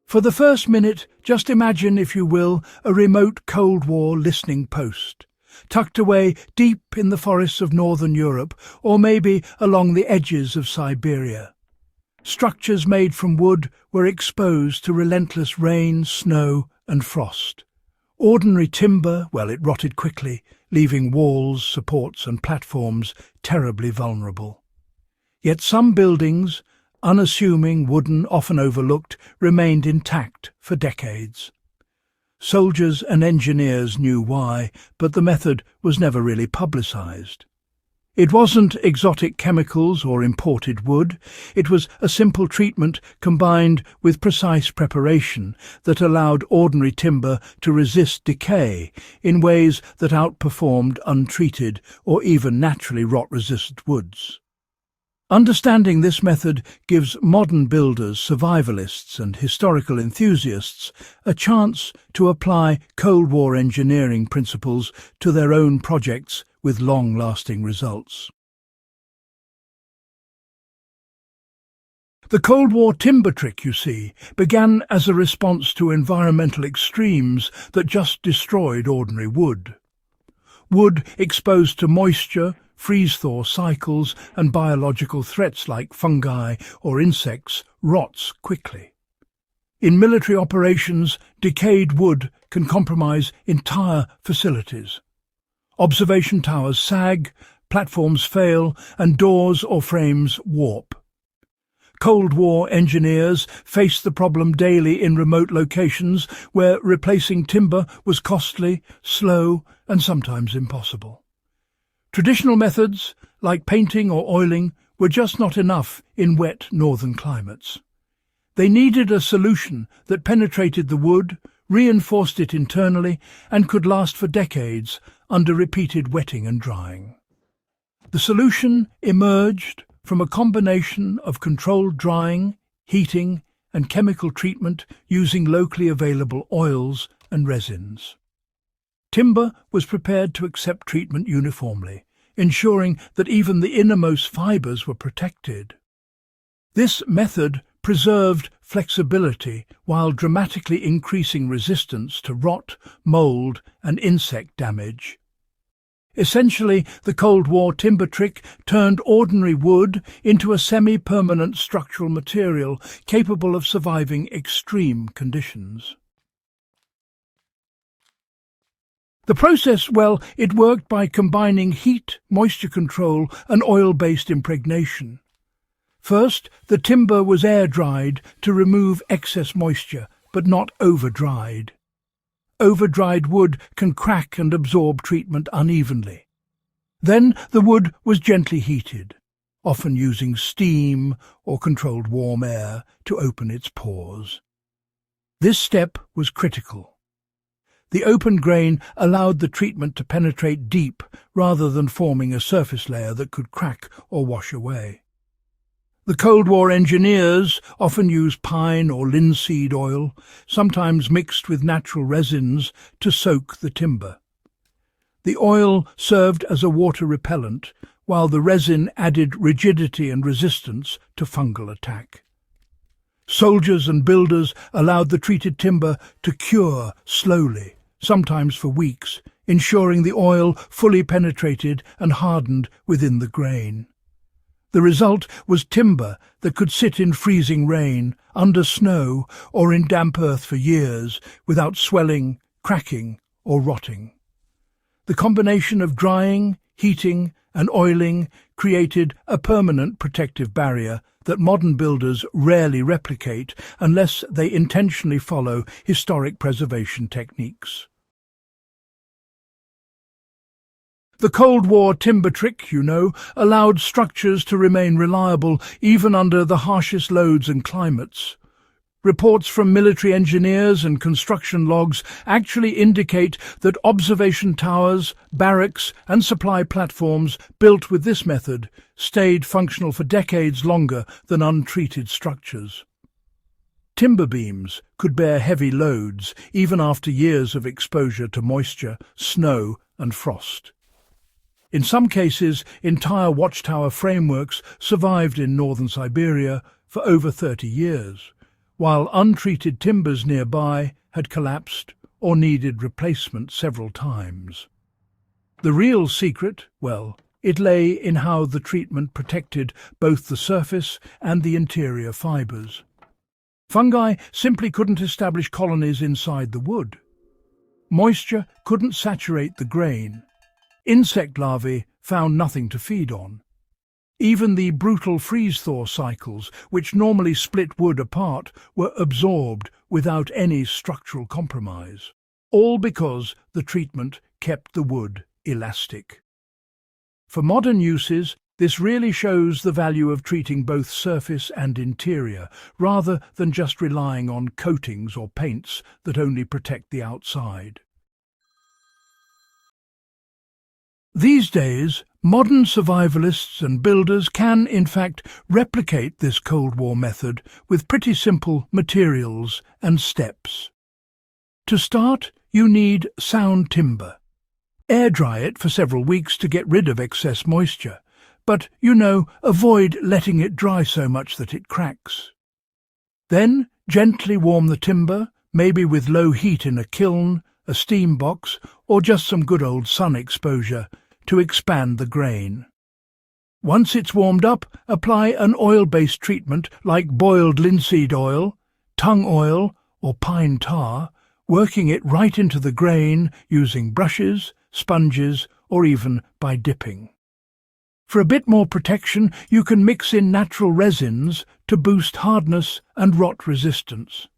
For the first minute, just imagine, if you will, a remote Cold War listening post, tucked away deep in the forests of northern Europe, or maybe along the edges of Siberia. Structures made from wood were exposed to relentless rain, snow, and frost. Ordinary timber, well, it rotted quickly, leaving walls, supports, and platforms terribly vulnerable. Yet some buildings, unassuming, wooden, often overlooked, remained intact for decades. Soldiers and engineers knew why, but the method was never really publicized. It wasn't exotic chemicals or imported wood. It was a simple treatment combined with precise preparation that allowed ordinary timber to resist decay in ways that outperformed untreated or even naturally rot-resistant woods. Understanding this method gives modern builders, survivalists, and historical enthusiasts a chance to apply Cold War engineering principles to their own projects with long-lasting results. The Cold War timber trick, you see, began as a response to environmental extremes that just destroyed ordinary wood. Wood exposed to moisture, freeze-thaw cycles, and biological threats like fungi or insects rots quickly. In military operations, decayed wood can compromise entire facilities. Observation towers sag, platforms fail, and doors or frames warp. Cold War engineers faced the problem daily in remote locations where replacing timber was costly, slow, and sometimes impossible. Traditional methods, like painting or oiling, were just not enough in wet northern climates. They needed a solution that penetrated the wood, reinforced it internally, and could last for decades under repeated wetting and drying. The solution emerged from a combination of controlled drying, heating, and chemical treatment using locally available oils and resins. Timber was prepared to accept treatment uniformly, ensuring that even the innermost fibers were protected. This method preserved flexibility while dramatically increasing resistance to rot, mold, and insect damage. Essentially, the Cold War timber trick turned ordinary wood into a semi-permanent structural material capable of surviving extreme conditions. The process, well, it worked by combining heat, moisture control, and oil-based impregnation. First, the timber was air-dried to remove excess moisture, but not over-dried. Over-dried wood can crack and absorb treatment unevenly. Then the wood was gently heated, often using steam or controlled warm air to open its pores. This step was critical. The open grain allowed the treatment to penetrate deep rather than forming a surface layer that could crack or wash away. The Cold War engineers often used pine or linseed oil, sometimes mixed with natural resins, to soak the timber. The oil served as a water repellent, while the resin added rigidity and resistance to fungal attack. Soldiers and builders allowed the treated timber to cure slowly, sometimes for weeks, ensuring the oil fully penetrated and hardened within the grain. The result was timber that could sit in freezing rain, under snow, or in damp earth for years without swelling, cracking, or rotting. The combination of drying, heating, and oiling created a permanent protective barrier that modern builders rarely replicate unless they intentionally follow historic preservation techniques. The Cold War timber trick, allowed structures to remain reliable even under the harshest loads and climates. Reports from military engineers and construction logs actually indicate that observation towers, barracks, and supply platforms built with this method stayed functional for decades longer than untreated structures. Timber beams could bear heavy loads even after years of exposure to moisture, snow, and frost. In some cases, entire watchtower frameworks survived in northern Siberia for over 30 years, while untreated timbers nearby had collapsed or needed replacement several times. The real secret, well, it lay in how the treatment protected both the surface and the interior fibres. Fungi simply couldn't establish colonies inside the wood. Moisture couldn't saturate the grain. Insect larvae found nothing to feed on. Even the brutal freeze-thaw cycles, which normally split wood apart, were absorbed without any structural compromise, all because the treatment kept the wood elastic. For modern uses, this really shows the value of treating both surface and interior, rather than just relying on coatings or paints that only protect the outside. These days, modern survivalists and builders can, in fact, replicate this Cold War method with pretty simple materials and steps. To start, you need sound timber. Air dry it for several weeks to get rid of excess moisture, but, avoid letting it dry so much that it cracks. Then, gently warm the timber, maybe with low heat in a kiln, a steam box, or just some good old sun exposure, to expand the grain. Once it's warmed up, apply an oil-based treatment like boiled linseed oil, tung oil, or pine tar, working it right into the grain using brushes, sponges, or even by dipping. For a bit more protection, you can mix in natural resins to boost hardness and rot resistance.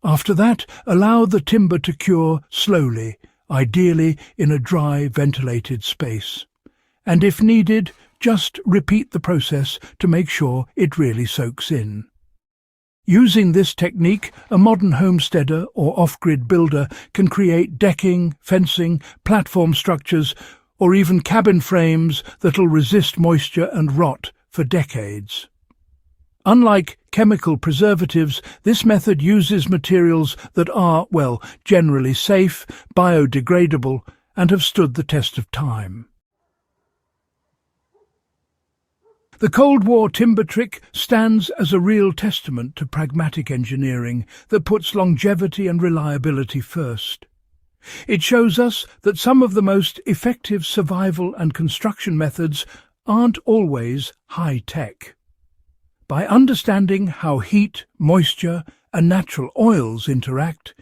After that, allow the timber to cure slowly, ideally in a dry, ventilated space. And if needed, just repeat the process to make sure it really soaks in. Using this technique, a modern homesteader or off-grid builder can create decking, fencing, platform structures, or even cabin frames that'll resist moisture and rot for decades. Unlike chemical preservatives, this method uses materials that are, generally safe, biodegradable, and have stood the test of time. The Cold War timber trick stands as a real testament to pragmatic engineering that puts longevity and reliability first. It shows us that some of the most effective survival and construction methods aren't always high-tech. By understanding how heat, moisture, and natural oils interact,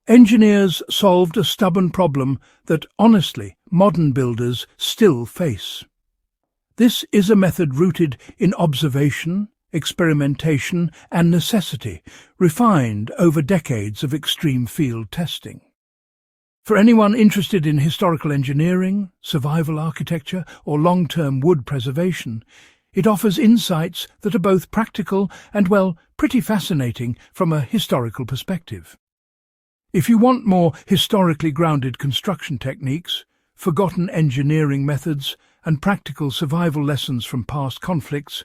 engineers solved a stubborn problem that, honestly, modern builders still face. This is a method rooted in observation, experimentation, and necessity, refined over decades of extreme field testing. For anyone interested in historical engineering, survival architecture, or long-term wood preservation, it offers insights that are both practical and, pretty fascinating from a historical perspective. If you want more historically grounded construction techniques, forgotten engineering methods, and practical survival lessons from past conflicts,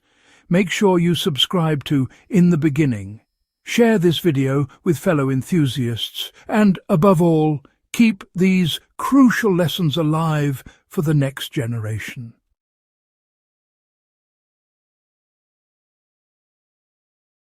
make sure you subscribe to In the Beginning. Share this video with fellow enthusiasts and, above all, keep these crucial lessons alive for the next generation.